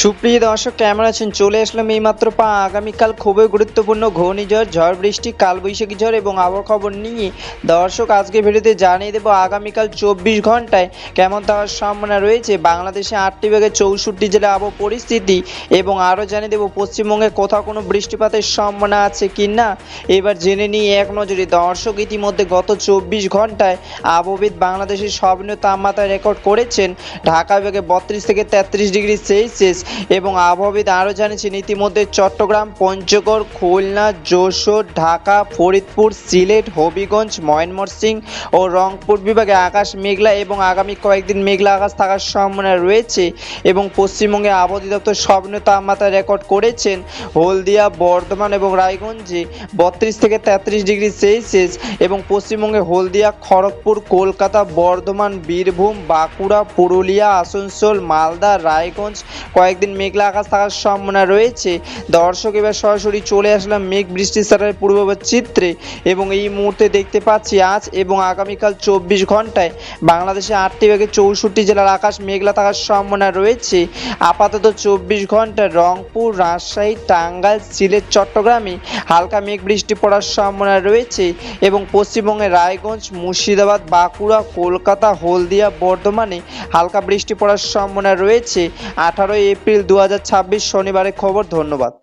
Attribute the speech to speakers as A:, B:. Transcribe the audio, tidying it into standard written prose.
A: সুপ্রিয় দর্শক, কেমন আছেন? চলে আসলাম এইমাত্র আগামীকাল খুবই গুরুত্বপূর্ণ ঘূর্ণিঝড়, ঝড় বৃষ্টি, কালবৈশাখী ঝড় এবং আবহাওয়া খবর নিয়ে দর্শক আজকে ভিডিওতে জানিয়ে দেবো আগামীকাল 24 ঘন্টায় কেমন থাকার সম্ভাবনা রয়েছে বাংলাদেশে 8টি বিভাগে 64 জেলা আবহাওয়া পরিস্থিতি, এবং আরও জানিয়ে দেবো পশ্চিমবঙ্গে কোথাও কোনো বৃষ্টিপাতের সম্ভাবনা আছে কি না। এবার জেনে নিই এক নজরে দর্শক। ইতিমধ্যে গত 24 ঘন্টায় আবহবিদ বাংলাদেশের সর্বনিম্ন তাপমাত্রা রেকর্ড করেছেন ঢাকা বিভাগে 32 থেকে 33 ডিগ্রি সেলসিয়াস, এবং আবহবিদ আরও জানিয়েছেন ইতিমধ্যে চট্টগ্রাম, পঞ্চগড়, খুলনা, যশোর, ঢাকা, ফরিদপুর, সিলেট, হবিগঞ্জ, ময়মনসিংহ ও রংপুর বিভাগে আকাশ মেঘলা এবং আগামী কয়েকদিন মেঘলা আকাশ থাকার সম্ভাবনা রয়েছে। এবং পশ্চিমবঙ্গে আবহাওয়া অধিদপ্তর সর্বনিম্ন তাপমাত্রা রেকর্ড করেছেন হলদিয়া, বর্ধমান এবং রায়গঞ্জে 32 থেকে 33 ডিগ্রি সেলসিয়াস, এবং পশ্চিমবঙ্গে হলদিয়া, খড়গপুর, কলকাতা, বর্ধমান, বীরভূম, বাঁকুড়া, পুরুলিয়া, আসানসোল, মালদা, রায়গঞ্জ কয়েকদিন মেঘলা আকাশ থাকার সম্ভাবনা রয়েছে। দর্শক, এবার সরাসরি চলে আসলাম মেঘ বৃষ্টি স্যাটেলাইট পূর্বাভাস চিত্রে, এবং এই মুহূর্তে দেখতে পাচ্ছি আজ এবং আগামীকাল 24 ঘন্টায় বাংলাদেশে 8টি বিভাগে 64 জেলার আকাশ মেঘলা থাকার সম্ভাবনা রয়েছে। আপাতত 24 ঘন্টায় রংপুর, রাজশাহী, টাঙ্গাইল, সিলেট, চট্টগ্রামে হালকা মেঘ বৃষ্টি পড়ার সম্ভাবনা রয়েছে, এবং পশ্চিমবঙ্গে রায়গঞ্জ, মুর্শিদাবাদ, বাঁকুড়া, কলকাতা, হলদিয়া, বর্ধমানে হালকা বৃষ্টি পড়ার সম্ভাবনা রয়েছে। 18 এপ্রিল 2026 শনিবারের খবর। ধন্যবাদ।